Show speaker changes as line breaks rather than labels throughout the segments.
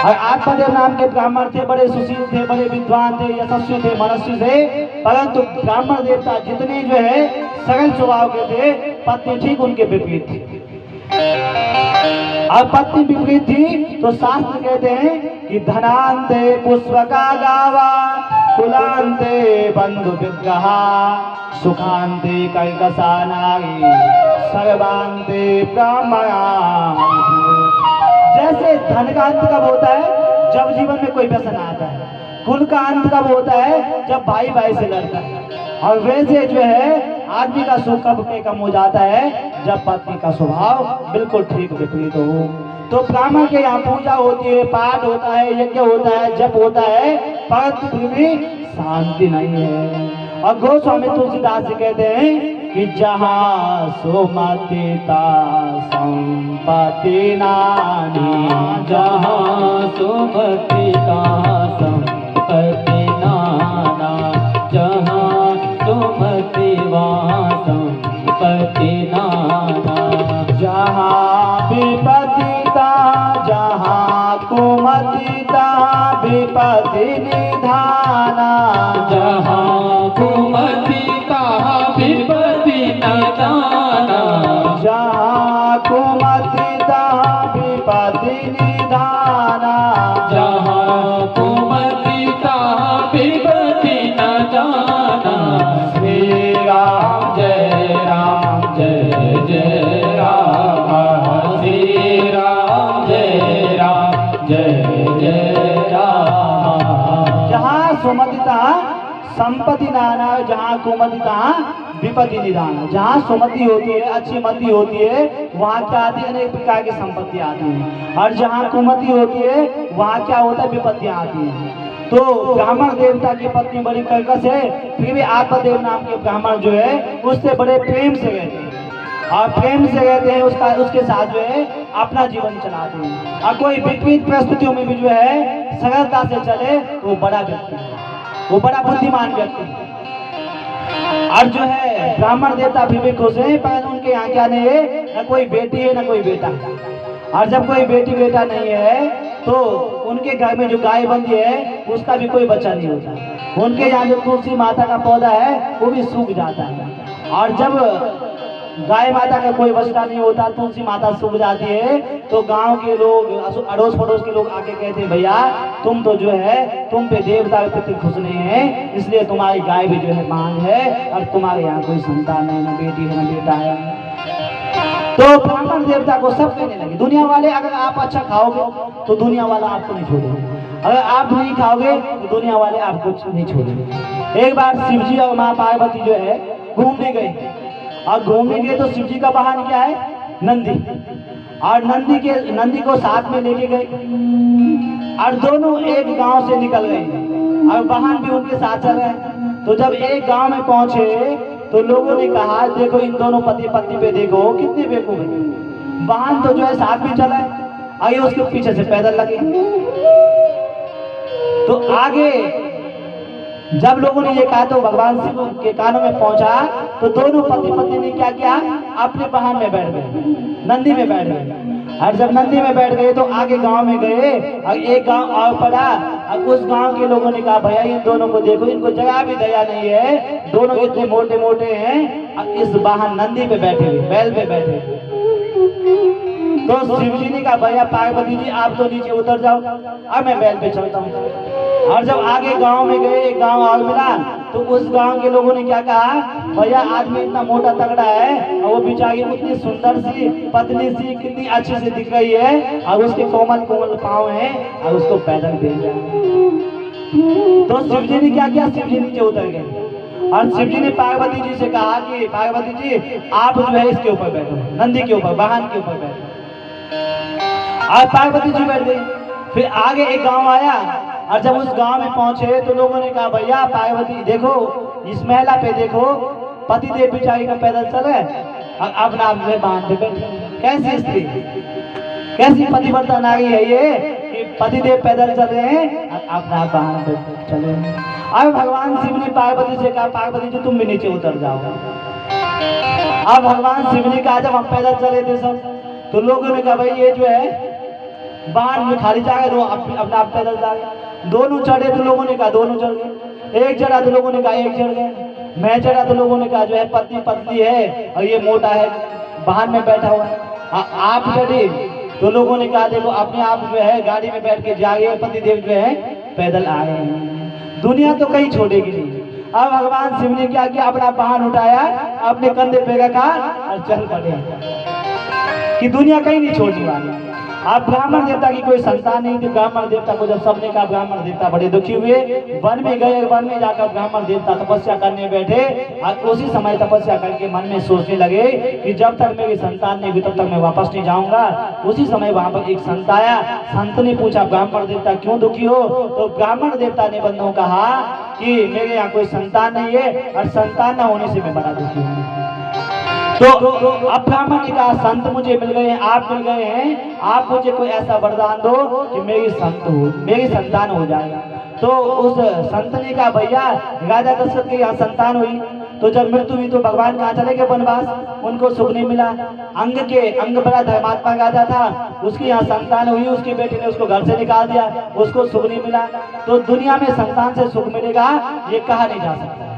और आत्मदेव नाम के ब्राह्मण थे, बड़े सुशील थे, बड़े विद्वान थे, यशस्वी थे, मनस्वी थे, परंतु ब्राह्मण देवता जितने जो है सरल स्वभाव के थे, पत्नी ठीक उनके विपरीत थी। अब पत्नी विपरीत थी तो शास्त्र कहते हैं कि धनांते पुष्पका गावा, कुलांते बंधु विग्रहा, सुखांते कर्कशा नारी, सर्वांते ब्राह्मणा। जैसे धन का अंत कब होता है? जब जीवन में कोई व्यसन आता है। कुल का अंत कब होता है? जब भाई भाई से लड़ता है। और वैसे जो है आदमी का सुख कब कम हो जाता है? जब पत्नी का स्वभाव बिल्कुल ठीक विपरीत हो। तो ब्राह्मण के यहाँ पूजा होती है, पाठ होता है, यज्ञ होता है, जप होता है, परंतु फिर भी शांति नहीं है। और गोस्वामी तुलसीदास जी कहते हैं कि जहाँ सुमतिता संपत्ति नानी,
जहाँ सुमतिता संपत्ति नाना, जहाँ सुमति वहाँ संपत्ति नाना,
जहाँ विपतिता जहाँ कुमतिता विपत्ति निधाना,
जहाँ कुमतिता विपत्ति निधाना,
जहाँ कुमतिता विपत्ति निधाना,
जहाँ कुमतिता विपत्ति निधाना।
श्री राम जय राम
जय जय राम, श्री राम जय राम, जय जय राम।
जहाँ सुमतिता संपत्ति नाना, जहाँ कुमतिता विपत्ति निधान। जहाँ सुमति होती है, अच्छी मति होती है, वहाँ क्या आती है? अनेक प्रकार की संपत्ति आती है। और जहाँ कुमति होती है वहाँ क्या होता है? विपत्तियाँ आती हैं। तो ब्राह्मण देवता की पत्नी बड़ी कर्कश है, फिर भी आत्मदेव नाम के ब्राह्मण जो है उससे बड़े प्रेम से रहते हैं, और प्रेम से रहते हैं, उसके साथ जो है अपना जीवन चलाते हैं। और कोई विपरीत परिस्थितियों में भी जो है सरलता से चले तो वो बड़ा व्यक्ति है, वो बड़ा बुद्धिमान व्यक्ति है। और जो है ब्राह्मण देवता भी खुश है, पर उनके यहाँ क्या नहीं है? न कोई बेटी है न कोई बेटा। और जब कोई बेटी बेटा नहीं है तो उनके घर में जो गाय बंधी है उसका भी कोई बच्चा नहीं होता। उनके यहाँ जो तुलसी माता का पौधा है वो भी सूख जाता है। और जब गाय माता का कोई बच्चा नहीं होता, तुलसी माता सूख जाती है, तो गांव के लोग, अड़ोस पड़ोस के लोग आके कहते हैं भैया तुम तो जो है तुम पे देवता के प्रति खुश नहीं है, इसलिए तुम्हारी गाय भी जो है मांग है, और तुम्हारे यहाँ कोई संतान है, न बेटी है न बेटा है। तो ब्राह्मण देवता को सब कहने लगे, दुनिया वाले अगर आप अच्छा खाओगे तो दुनिया वाला आपको नहीं छोड़ेगा, अगर आप नहीं खाओगे तो दुनिया वाले आपको नहीं छोड़ेंगे। एक बार शिव जी और माँ पार्वती जो है घूमने गए, और घूमने गए तो शिव जी का वाहन क्या है? नंदी। और नंदी को साथ में लेके गए, और दोनों एक गांव से निकल गए, और वाहन भी उनके साथ चल रहे हैं। तो जब एक गांव में पहुंचे तो लोगों ने कहा देखो इन दोनों पति पत्नी पे देखो कितने बेवकूफ है, वाहन तो जो है साथ में चला है, आगे उसके पीछे से पैदल लगे। तो आगे जब लोगों ने ये कहा तो भगवान शिव के कानों में पहुंचा, तो दोनों पति पत्नी ने क्या किया? अपने वाहन में बैठ गए, नंदी में बैठ गए। और जब नंदी में बैठ गए तो आगे गांव में गए, और एक गांव और पड़ा, और उस गांव के लोगों ने कहा भैया इन दोनों को देखो, इनको जगह भी दया नहीं है, दोनों इतने मोटे मोटे हैं, और इस वाहन नंदी पे बैठे हुए, बैल पे बैठे हुए। तो शिव जी ने कहा भैया पार्वती जी आप तो नीचे उतर जाओ, अब मैं बैल पे चलता हूँ। और जब आगे गांव में गए, एक गांव और मिला, तो उस गांव के लोगों ने क्या कहा भैया आदमी इतना मोटा तगड़ा है, और वो बेचारी उतनी सुंदर सी पतली सी कितनी अच्छी से दिख रही है, और उसके कोमल कोमल पाँव हैं, और उसको पैदल भेजा। तो शिव जी ने क्या किया? शिव जी नीचे उतर गए, और शिव जी ने पार्वती जी से कहा कि पार्वती जी आप जो है इसके ऊपर बैठो, नंदी के ऊपर, वाहन के ऊपर बैठो। और पार्वती जी बैठ गई। फिर आगे एक गांव आया, और जब उस गांव में पहुंचे तो लोगों ने कहा भैया पार्वती देखो इस महिला पे देखो, पति देव बेचारी का पैदल चले और अपना आप में बांध पे बैठे। कैसी स्त्री, कैसी पतिव्रता नारी है ये कि पति देव पैदल चल रहे हैं और अपना आप बांध पे चले। अब भगवान शिव ने पार्वती से कहा पार्वती जी तुम भी नीचे उतर जाओ। अब भगवान शिव ने कहा जब हम पैदल चले थे सब, तो लोगों ने कहा भाई ये जो है वाहन में खाली जाएगा तो अपना आप पैदल जाएगा। दोनों चढ़े तो लोगों ने कहा दोनों चढ़ गए, एक चढ़ा तो लोगों ने कहा एक चढ़ गए, मैं चढ़ा तो लोगों ने कहा जो है पतली पतली है और ये मोटा है वाहन में बैठा हुआ है। आप चढ़े तो लोगों ने कहा देखो अपने आप जो है गाड़ी में बैठ के जागे, पतिदेव जो है पैदल आ गए हैं। दुनिया तो कहीं छोड़ेगी नहीं। अब भगवान शिव ने क्या किया, अपना वाहन उठाया, अपने कंधे पे रखा और चल पड़े कि दुनिया कहीं नहीं छोड़ने वाली। आप ब्राह्मण देवता की कोई संतान नहीं थी। ब्राह्मण देवता को जब सबने कहा, ब्राह्मण देवता बड़े दुखी हुए, वन में गए। वन में जाकर ब्राह्मण देवता तपस्या करने बैठे और उसी समय तपस्या करके मन में सोचने लगे कि जब तक मेरी संतान नहीं हुई तब तक मैं वापस नहीं जाऊंगा। उसी समय वहां पर एक संत आया। संत ने पूछा ब्राह्मण देवता क्यों दुखी हो? तो ब्राह्मण देवता ने बंधुओं कहा कि मेरे यहाँ कोई संतान नहीं है और संतान न होने से मैं बड़ा दुखी हूँ। तो अब ब्राह्मण ने कहा संत मुझे मिल गए हैं, आप मिल गए हैं, आप मुझे कोई ऐसा वरदान दो कि मेरी संतान हो जाए। तो उस संत ने कहा भैया राजा दशरथ के यहाँ संतान हुई, तो जब मृत्यु हुई तो भगवान कहाँ चले गए वनवास, उनको सुख नहीं मिला। अंग बड़ा धर्मात्मा राजा था, उसकी यहाँ संतान हुई, उसके बेटे ने उसको घर से निकाल दिया, उसको सुख नहीं मिला। तो दुनिया में संतान से सुख मिलेगा ये कहा नहीं जा सकता।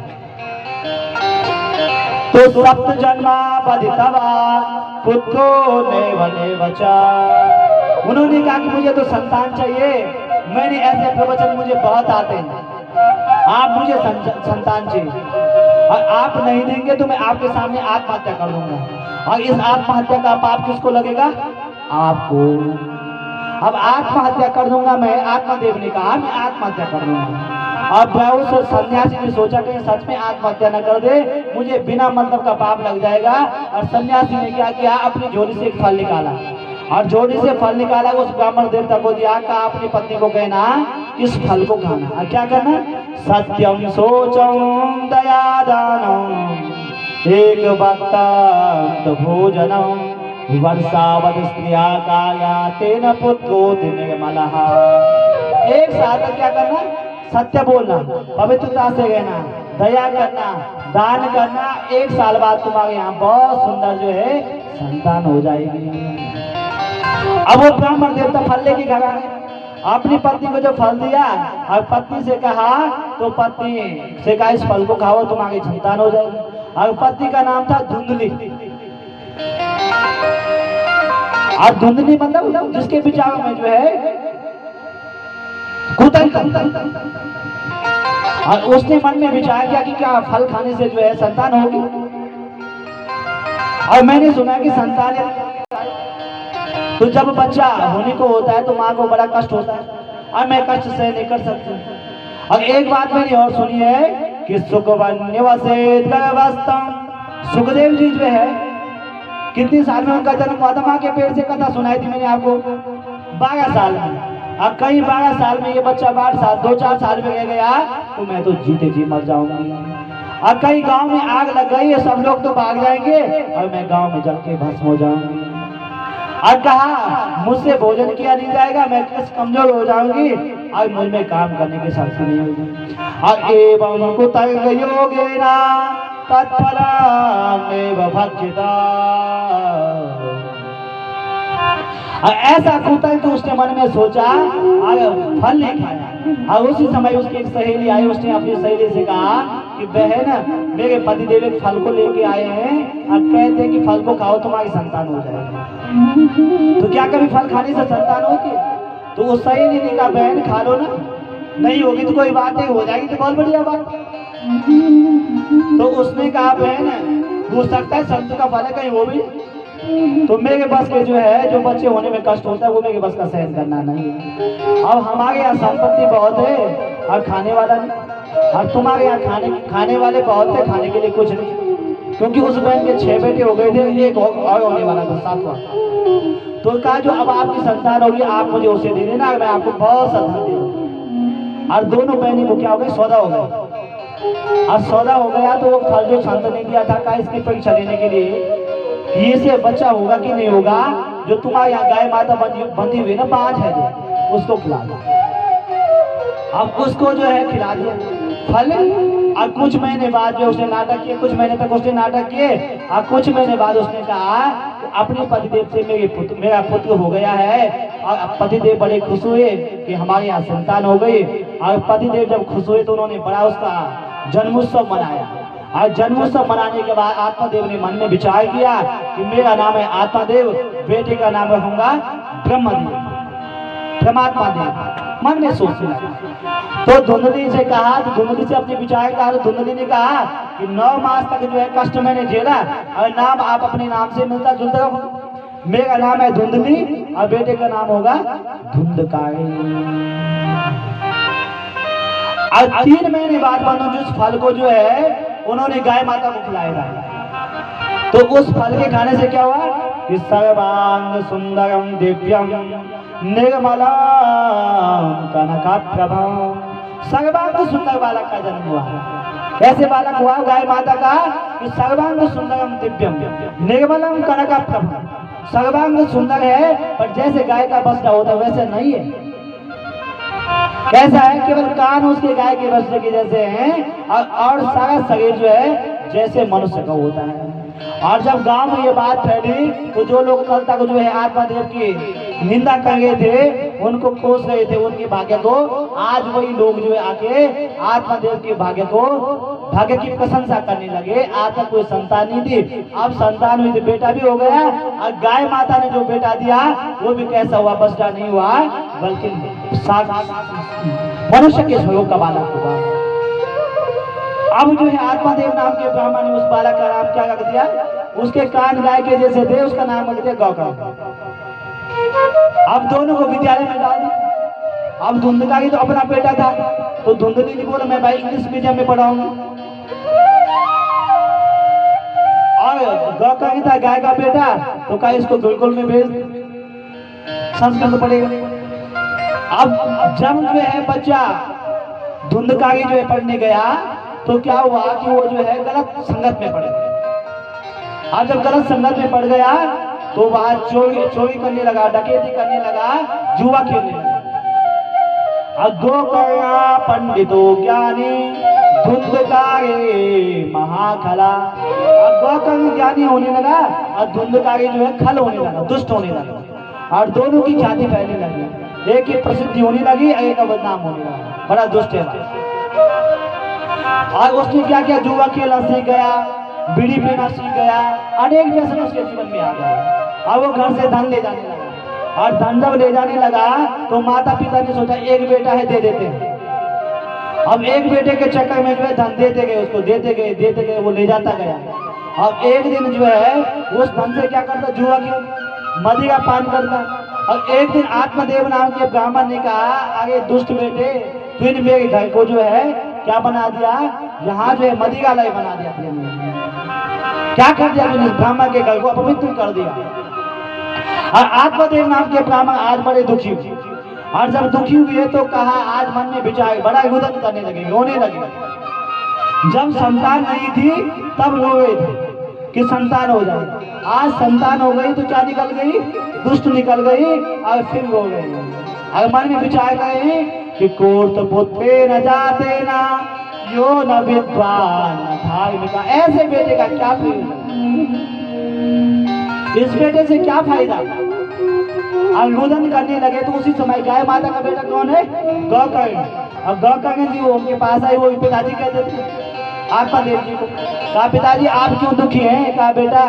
तो सप्त जन्मा बधितवा पुत्रो नेव नेवचा। उन्होंने कहा कि मुझे तो संतान चाहिए, मैंने ऐसे प्रवचन मुझे बहुत आते हैं, आप मुझे संतान चाहिए और आप नहीं देंगे तो मैं आपके सामने आत्महत्या कर दूंगा। और इस आत्महत्या का पाप किसको लगेगा? आपको। अब आत्महत्या कर दूंगा मैं, आत्मदेव ने कहा मैं आत्महत्या कर दूंगा। अब उस सन्यासी ने सोचा कि सच में आत्महत्या न कर दे, मुझे बिना मतलब का पाप लग जाएगा। और सन्यासी ने क्या किया, अपनी झोली से एक फल निकाला और झोली से फल निकाला, उस ब्राह्मण देवता को दिया। कहा अपनी पत्नी को कहना इस फल को खाना। और क्या करना? सत्यम सोचम दया दानम एक वक्त भोजनम वर्षावत स्त्रिया काया तेन पुत्रो निर्मलः। एक साथ क्या करना? सत्य बोलना, पवित्रता से रहना, दया करना, दान करना। 1 साल बाद तुम्हारे यहाँ बहुत सुंदर जो है संतान हो जाएगी। अब वो ब्राह्मण देवता फल लेके घर आ गए। अपनी पत्नी को जो फल दिया और पत्नी से कहा, तो पत्नी से कहा इस फल को खाओ तुम्हारी संतान हो जाएगी। और पत्नी का नाम था धुंधली। और धुंधली मतलब जिसके विचारों में जो है और उसने मन में विचार किया कि क्या फल खाने से जो है संतान होगी। और मैंने सुना कि संतान तो जब बच्चा होने को होता है तो माँ को बड़ा कष्ट होता है और मैं कष्ट सहन नहीं कर सकती। और एक बात मैंने और सुनी है कि सुखदेव जी जो है कितनी साल में उनका जन्म हुआ था? माँ के पेट से कथा सुनाई थी मैंने आपको, 12 साल में। अब कहीं 12 साल में ये बच्चा 2-4 साल में रह गया तो मैं तो जीते जी मर जाऊंगी। अब कहीं गांव में आग लग गई है, सब लोग तो भाग जाएंगे और मैं गांव में जल के भस्म हो जाऊंगी। और कहा मुझसे भोजन किया नहीं जाएगा, मैं किस कमजोर हो जाऊंगी और मुझ में काम करने की शक्ति नहीं होगी। और एवं कुतर्क योगेना तत्फलमेव भक्षिता। ऐसा कुतर्क तो उसने मन में सोचा और फल नहीं खाया। और उसी समय उसकी एक सहेली आई, उसने अपनी सहेली से कहा कि बहन मेरे पतिदेव एक फल को लेके आए हैं और कहते हैं कि फल को खाओ तुम्हारी संतान हो जाएगी। तो क्या कभी फल खाने से संतान होती है? तो उस सहेली ने कहा बहन खा लो ना, नहीं होगी तो कोई बात नहीं, हो जाएगी तो बहुत बढ़िया बात। तो उसने कहा बहन हो सकता है संत का फल है कहीं वो भी, तो मेरे बस के जो है जो बच्चे होने में कष्ट होता है वो मेरे बस का सहन करना नहीं है। अब हमारे यहाँ संपत्ति बहुत है और खाने वाला नहीं, और तुम्हारे यहाँ खाने वाले बहुत है, खाने के लिए कुछ नहीं। क्योंकि उस बहन के 6 बेटे हो गए थे, एक और होने वाला था 7वां। तो कहा जो अब आपकी संतान होगी आप मुझे उसे दे देना, मैं आपको बहुत संतान दे दूंगा। और दोनों बहनी को क्या हो गई? सौदा हो गया। और सौदा हो गया तो वो फल जो संत ने दिया था का इसकी परीक्षा लेने के लिए ये से बच्चा होगा कि नहीं होगा, जो तुम्हारे यहाँ गाय माता बंधी हुई ना 5 है जो, उसको खिला दो। अब उसको जो है खिला दिया फल। और कुछ महीने बाद जो उसने नाटक किए, कुछ महीने तक उसने नाटक किए और कुछ महीने बाद उसने कहा अपने पतिदेव से मेरा पुत्र हो गया है। और पतिदेव बड़े खुश हुए कि हमारे यहाँ संतान हो गई। और पतिदेव जब खुश हुए तो उन्होंने बड़ा उसका जन्मोत्सव मनाया। और जन्मोत्सव मनाने के बाद आत्मादेव ने मन में विचार किया कि मेरा नाम है आत्मादेव, बेटे का नाम रखूंगा ब्रह्मदेव, परमात्मा देव। मन में सोचने लगा। तो धुंधली से कहा, तो धुंधली से अपने विचार कहा। तो धुंधली ने कहा कि 9 मास तक जो है कष्ट मैंने झेला और नाम आप अपने नाम से मिलता जुलता रखो। मेरा नाम है धुंधली और बेटे का नाम होगा धुंधकारी। और 3 महीने बाद जिस फल को जो है उन्होंने गाय माता को खिलाया। तो उस फल के खाने से क्या हुआ कि सर्वांग सुंदरम दिव्यम निर्मला कनकाप्रभम, सर्वांग सुंदर बालक का जन्म हुआ। कैसे बालक हुआ गाय माता का कि सर्वांग सुंदरम दिव्यम निर्मलम कनकाप्रभम। सर्वांग सुंदर है पर जैसे गाय का बछड़ा होता है वैसे नहीं है। कैसा है, केवल कान उसके गाय के बछड़े के जैसे हैं और सारा शरीर जो है जैसे मनुष्य का होता है। और जब गांव में ये बात फैली तो जो लोग कल तक जो है आत्मादेव की निंदा कर रहे थे, उनको कोस रहे थे उनके भाग्य को, आज वही लोग जो है आके आत्मादेव के भाग्य की प्रशंसा करने लगे। आज तक कोई संतान नहीं थी, अब संतान हुई तो बेटा भी हो गया। और गाय माता ने जो बेटा दिया वो भी कैसा हुआ, बछड़ा नहीं हुआ बल्कि मनुष्य के स्वरूप का बालक हुआ। अब जो है आत्मादेव नाम के ब्राह्मण ने उस बालक का नाम क्या रख दिया, उसके कान गाय के जैसे थे, उसका नाम रख दिया गौका। अब दोनों को विद्यालय में डाल दिया। अब धुंधकारी तो अपना बेटा था, तो धुंधली ने बोला मैं भाई इंग्लिश मीडियम में पढ़ाऊंगा। और गौका ही था गाय का बेटा, तो कहा इसको गुरुकुल में भेज, संस्कृत पढ़ेगा। अब जब जो है बच्चा धुंधकारी जो है पढ़ने गया तो क्या हुआ कि वो जो है गलत संगत में पड़ गया। आज जब गलत संगत में पड़ गया तो वहां चोरी करने लगा, डकैती करने लगा, जुआ खेलने लगा। गोकर्णा पंडितो ज्ञानी धुंधकारी महाखला। गोकर्ण ज्ञानी होने लगा और धुंधकारी जो है खल होने लगा, दुष्ट होने लगा। और दोनों की ख्याति फैलने लगी, एक की प्रसिद्धि होने लगी, एक का बदनाम होने लगा, बड़ा दुष्ट है। और उसने क्या किया, जुआ खेलना सीख गया, बीड़ी पीना सीख गया, अनेक व्यसन उसके जीवन में आ गए। और वो घर से धन ले जाने लगा। और धन जब ले जाने लगा तो माता पिता ने सोचा एक बेटा है दे देते हैं। अब एक बेटे के चक्कर में जो है धन देते गए, उसको देते गए, वो ले जाता गया। अब एक दिन जो है उस धन से क्या करता, जुआ खेल, मदिरा पान करता। और एक दिन आत्मदेव नाम के ब्राह्मण ने कहा अरे दुष्ट बेटे, तूने मेरे घर को जो है क्या बना दिया, यहाँ जो है मदिरालय बना दिया। क्या कर दिया तूने, ब्राह्मण के घर को अपवित्र कर दिया। और आत्मदेव नाम के ब्राह्मण आज बड़े दुखी हुए। और जब दुखी हुए तो कहा, आज मन में विचार, बड़ा रुदन करने लगे, रोने लगे। जब संतान नहीं थी तब रो रहे थे कि संतान हो जाए, आज संतान हो गई तो क्या निकल गई, दुष्ट निकल गई और फिर रो गई। और मन में विचार करें कि कोर्त पुत्रे न जाते ना यो न विद्वान न धार्मिका। ऐसे बेटे का क्या प्रयोजन, इस बेटे से क्या फायदा। और रुदन करने लगे तो उसी समय गाय माता का बेटा कौन है, गौकर्ण। और गौकर्ण जी वो उनके पास आए, वो पिताजी कहते थे आत्मादेव जी को, कहा पिताजी आप क्यों दुखी हैं। कहा बेटा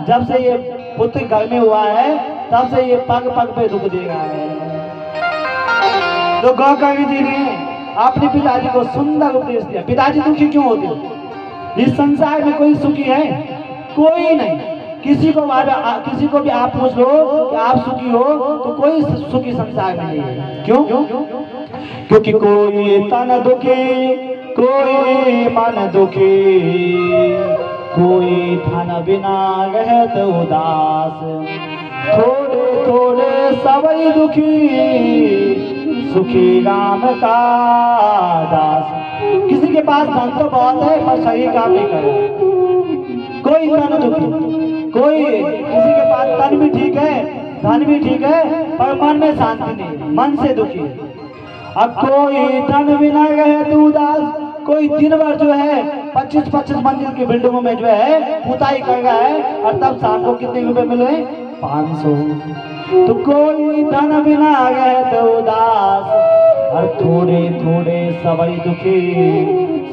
जब से ये पुत्र घर में हुआ है तब से ये पग पग पे दुख दे रहा है। तो गौकर्ण जी ने अपने पिताजी को सुंदर उपदेश दिया। पिताजी दुखी क्यों होते हो, इस संसार में कोई सुखी है, कोई नहीं। किसी को भी आप पूछ लो कि आप सुखी हो तो कोई सुखी संसार में नहीं है। क्यों, क्योंकि कोई तन दुखी, कोई मन दुखी, कोई धन बिना रहत उदास, थोड़े थोड़े सबई दुखी, सुखी राम का दास। किसी के पास धन तो बहुत है पर सही काम नहीं करे। कोई तन दुखी, कोई किसी के पास तन भी ठीक है, धन भी ठीक है पर मन में शांति नहीं, मन से दुखी। अब कोई धन बिना रहे तो उदास, कोई दिन भर जो है 25-25 मंजिल की बिल्डिंगों में जो है पुताई कर रहा है, और तब शाम को कितने रुपए मिल रहे? 500। तो कोई धन बिना रहते उदास, और थोड़े थोड़े सबई दुखी,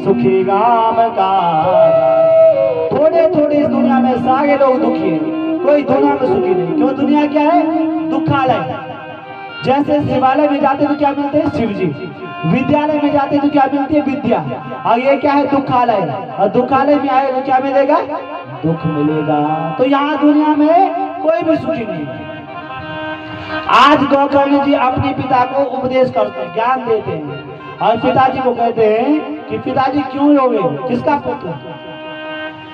सुखी राम का दास। थोड़े थोड़े इस दुनिया में सारे लोग दुखी हैं, कोई दुनिया में सुखी नहीं। क्यों? दुनिया क्या है? दुखालय। जैसे शिवालय में जाते तो क्या मिलते हैं? शिव जी। विद्यालय में जाते तो क्या मिलती है? विद्या। और ये क्या है? दुखालय। और दुखालय में आए तो क्या मिलेगा? दुख मिलेगा। तो यहाँ दुनिया में कोई भी सुखी नहीं है। आज गौकर्ण जी अपने पिता को उपदेश करते हैं, ज्ञान देते हैं, और पिताजी को कहते हैं कि पिताजी क्यों रोगे? किसका पुत्र?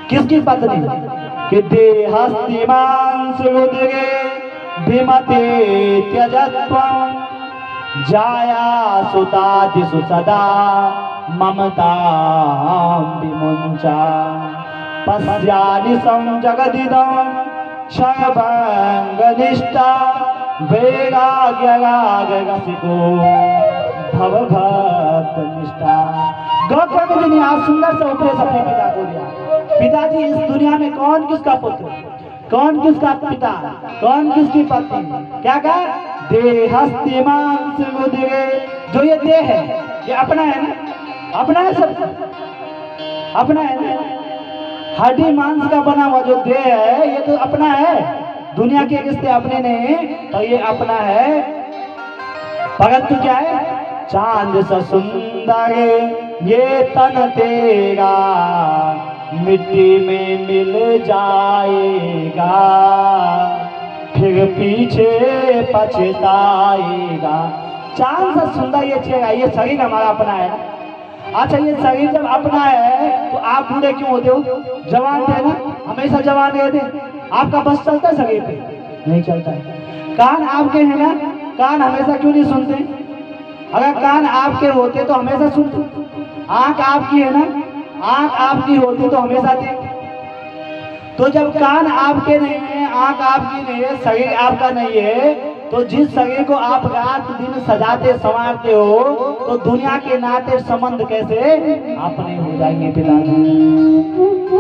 किसकी पत्नी? कि देहस्तिमान् सुरुद्रे विमते त्यजत्वं, जाया सुतादिषु सदा ममतां विमुञ्चा, पश्यानिशं जगदिदं क्षयभङ्गनिष्ठा, वैराग्यरागरसिको भवभक्तनिष्ठा। गौतम जी ने आज सुंदर से उपदेश अपने पिता को दिया। पिताजी, इस दुनिया में कौन किसका पुत्र, कौन किसका पिता, कौन किसकी पत्नी? क्या कहा? देहस्तिमान् सुरुद्रे। जो ये देह है ये अपना है ना? अपना है, सब अपना है ना? हड्डी मांस का बना हुआ जो देह है ये तो अपना है। दुनिया के रिश्ते अपने नहीं, तो ये अपना है। परंतु क्या है? चांद सा सुंदर ये तन तेरा, मिट्टी में मिल जाएगा, फिर पीछे पछताएगा। चांद सा सुंदर ये चेहरा, ये शरीर हमारा अपना है ना? अच्छा, ये शरीर जब अपना है तो आप बूढ़े क्यों होते हो? जवान थे ना, हमेशा जवान रहे थे। आपका बस चलता है शरीर पे? नहीं चलता है। कान आपके हैं ना, कान हमेशा क्यों नहीं सुनते? अगर कान आपके होते तो हमेशा सुनते। आंख आपकी है ना, आंख आपकी होती तो हमेशा देखते। तो जब कान आपके नहीं है, आंख आपकी नहीं है, शरीर आपका नहीं है, तो जिस शरीर को आप रात दिन सजाते संवारते हो, तो दुनिया के नाते संबंध कैसे अपने हो जाएंगे पिताजी?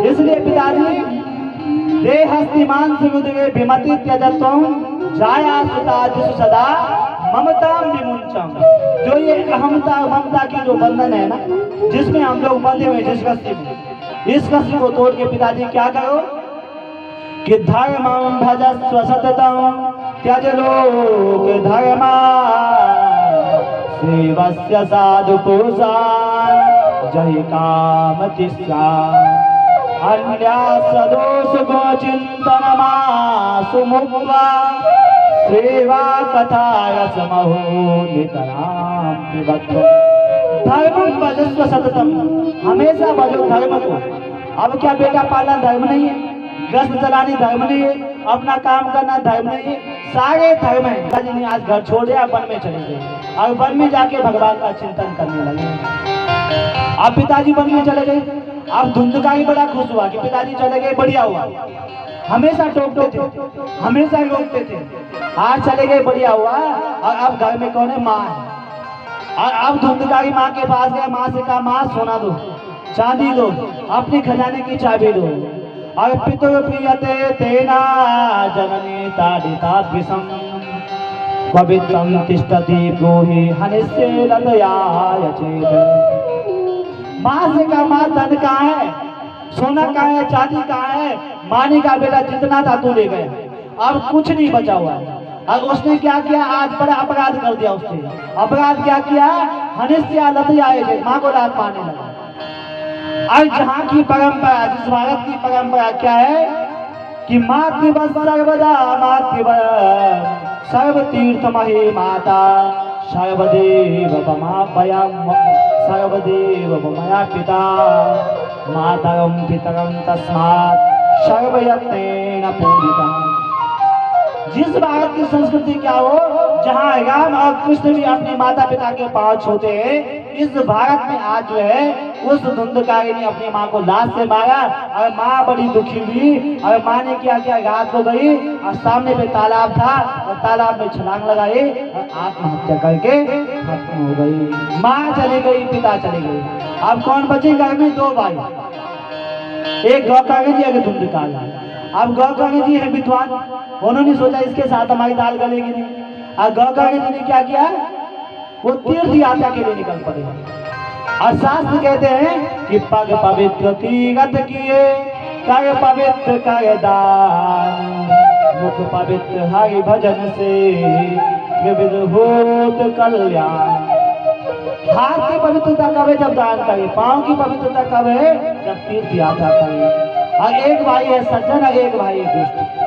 इसलिए पिताजी, देहस्तिमान् सुरुद्रे विमते त्यजत्वं, जाया सुतादिषु सदा ममतां विमुञ्चम्। जो ये अहमता ममता की जो बंधन है ना, जिसमें हम लोग बंधे हुए, जिस रस्सी में, इस रस्सी को तोड़ के पिताजी क्या करो? कि धर्मं भजस्व सततं, त्यज लोक धर्मा, सेवस्य साधु पुरुषान्, जहि काम तिस्सान्, अन्यासदोष गोचिन्तनमासु मुक्त्वा, सेवा कथा रसमहो नितरां पिबध्व। धर्मं भजस्व सततं, हमेशा भजो धर्म को। अब क्या बेटा पालना धर्म नहीं है? गृहस्थ चलानी धर्म नहीं है? अपना काम करना धर्म नहीं है? सारे धर्म है। पिताजी ने आज घर छोड़ दिया, वन में चले गए, और वन में जाके भगवान का चिंतन करने लगे। अब पिताजी वन में चले गए। अब धुंधकारी बड़ा खुश हुआ कि पिताजी चले गए, बढ़िया हुआ। हमेशा टोकते थे, हमेशा रोकते थे, आज चले गए, बढ़िया हुआ। और अब घर में कौन है? माँ है। और अब धुंधकारी माँ के पास गया, माँ से कहा, माँ सोना दो, चांदी दो, अपने खजाने की चाबी दो। और पितुः प्रीयते तेना जननी ताडिता विषम, पवित्रं तिष्ठति ब्रूहि हनिष्ये लतयाय चेत्। माँ से कहा, माँ धन कहाँ है, सोना कहाँ है, चांदी कहाँ है? मानी का बेटा जितना था तू ले गए, अब कुछ नहीं बचा हुआ है। और उसने क्या किया? आज बड़ा अपराध कर दिया उसने। अपराध क्या किया? हनिष्य लतयाय चेत्, माँ को लात मारने लगा। और जहाँ की परंपरा, जिस भारत की परंपरा क्या है कि मातृवत् सर्वदा, मातृवत् सर्वतीर्थमहि माता, सर्वदेव ममापयम्, सर्वदेव मया पिता, मातरं पितरं तस्मात् सर्वयत्नेन पूजितम्। जिस भारत की संस्कृति क्या हो, जहाँ राम और कृष्ण भी अपने माता पिता के पांव छूते हैं, इस भारत में आज जो है उस धुंधकारी ने अपनी माँ को लाश से मारा और माँ बड़ी दुखी हुई। और माँ ने क्या किया, रात हो गई और सामने पे तालाब था और तालाब में छलांग लगाई और आत्महत्या करके खत्म हो गई। माँ चली गई, पिता चले गए। अब कौन बचे घर में? दो भाई, एक गौकांगी जी, एक धुंधकारी। अब गौकांगी जी है विद्वान, उन्होंने सोचा इसके साथ हमारी दाल गलेगी नहीं। और गौकांगी जी ने क्या किया, वो तीर्थ यात्रा के लिए निकल पड़े। और शास्त्र कहते हैं कि पग पवित्र तीरथ किए, कर पवित्र कर दान, मुख पवित्र हरि भजन से, त्रिविध होत कल्याण। हाथ की पवित्रता कब है? जब दान करे। पांव की पवित्रता कब है? जब तीर्थ यात्रा करे। और एक भाई है सज्जन और एक भाई है दुष्ट।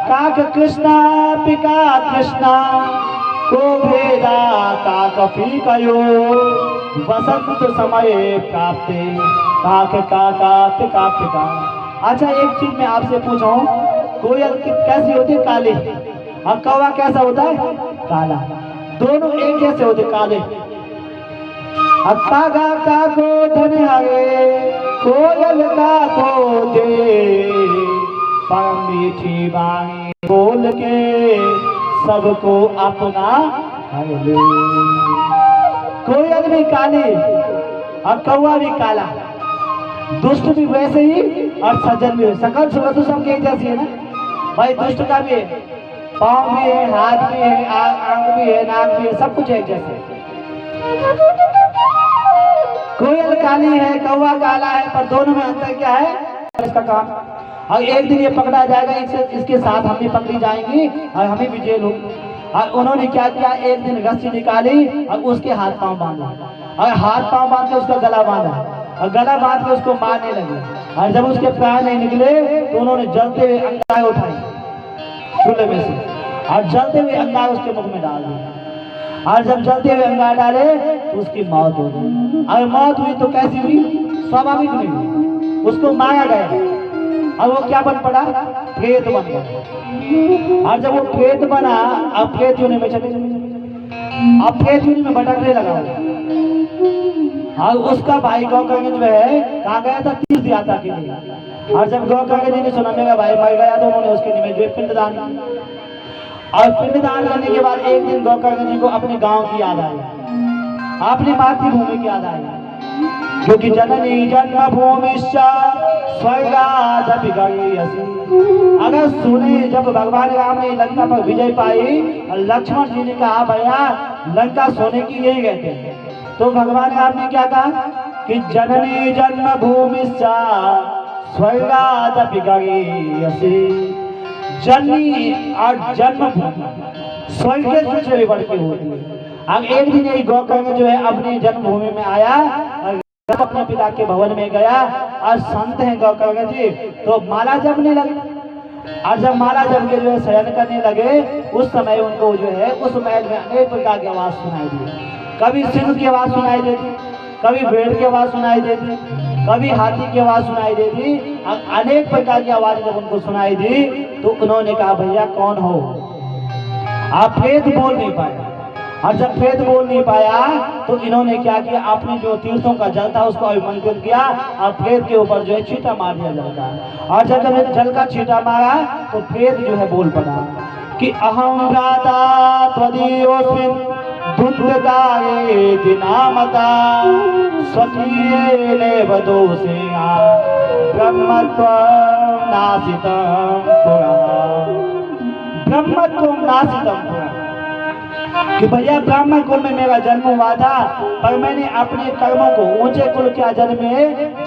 काक कृष्णा पिका कृष्णा को भेदा काक पी कयो, वसंत समय प्राप्ते काक काका पिका पिका। अच्छा, एक चीज मैं आपसे पूछूं, कोयल कैसी होती है? काली। और कौवा कैसा होता है? काला। दोनों एक जैसे होते, काले। काका का को धन हरे, कोयल का को दे, पर मीठी बाणी बोल के सबको अपना हर ले। कोयल भी काली और कौवा भी काला, दुष्ट भी वैसे ही और सज्जन भी। सकल सूरत तो सबके एक जैसी है ना भाई। दुष्ट का भी है, पाँव भी है, हाथ भी है, आंख भी है, नाक भी है, सब कुछ एक जैसे। कोयल काली है, कौवा काला है, पर दोनों में अंतर क्या है? इसका काम। और एक दिन ये पकड़ा जाएगा, इसके साथ हम भी पकड़ी जाएंगी और हमें भी जेल होगी। और उन्होंने क्या किया, एक दिन रस्सी निकाली और उसके हाथ पांव बांधा, और हाथ पांव बांध के उसका गला बांधा, और गला बांध के उसको मारने लगे। और जब उसके प्राण नहीं निकले तो उन्होंने जलते हुए अंगार उठाई चूल्हे में से, और जलते हुए अंगार उसके मुख में डाल दिया। और जब जलते हुए अंगार डाले तो उसकी मौत हो गई। और मौत हुई तो कैसी हुई? स्वाभाविक नहीं हुई, उसको मारा गया। और वो क्या बन पड़ा? प्रेत बन गया। और जब वो प्रेत बना, अब प्रेत योनि में चले, अब प्रेत योनि में भटकने लगा। और उसका भाई गौकांगी जो है कहाँ गया था? तीर्थ यात्रा के लिए। और जब गौकांगी जी ने सुना मेरा भाई मर गया, तो उन्होंने उसके निमित्त जो पिंडदान किया। और पिंडदान करने के बाद एक दिन गौकांगी जी को अपने गांव की याद आई, अपनी मातृभूमि की याद आई, क्योंकि जननी जन्मभूमि स्वर्गादपि गरीयसी। अगर सुने, जब भगवान राम ने लंका पर विजय पाई और लक्ष्मण जी ने कहा भैया लंका सोने की यही कहते हैं, तो भगवान राम ने क्या कहा कि जननी जन्मभूमि स्वर्गादपि गरीयसी। जननी और जन्मभूमि स्वर्ग से भी बढ़ के होती है। अब एक दिन यही गौकांगी जो है अपनी जन्मभूमि में आया और अपने पिता के भवन में गया। और संत हैं गौकांगी जी, तो माला जपने लगे। और जब माला जप के जो है शयन करने लगे, उस समय उनको जो है उस महल में अनेक प्रकार की आवाज सुनाई दी। कभी सिंह की आवाज सुनाई देती, कभी भेड़ की आवाज सुनाई देती, कभी हाथी की आवाज सुनाई देती। अनेक प्रकार की आवाज जब उनको सुनाई दी तो उन्होंने कहा भैया कौन हो? आप प्रेत बोल नहीं पाए। और जब प्रेत बोल नहीं पाया तो इन्होंने क्या किया, अपने जो तीर्थों का जल था उसको अभिमंत्रित किया और प्रेत के ऊपर जो है छींटा मार दिया जल का। और जब जल का छींटा मारा तो प्रेत जो है बोल पड़ा कि अहम भ्राता त्वदीयोऽस्मिन् धुंधकारे नामता स्वकीयेनेव दोषेण ब्रह्मत्वं नाशितं पुरः। ब्रह्मत्वं नाशितं पुरः, कि भैया ब्राह्मण कुल में मेरा जन्म हुआ था, पर मैंने अपने कर्मों को ऊंचे कुल के जन्म में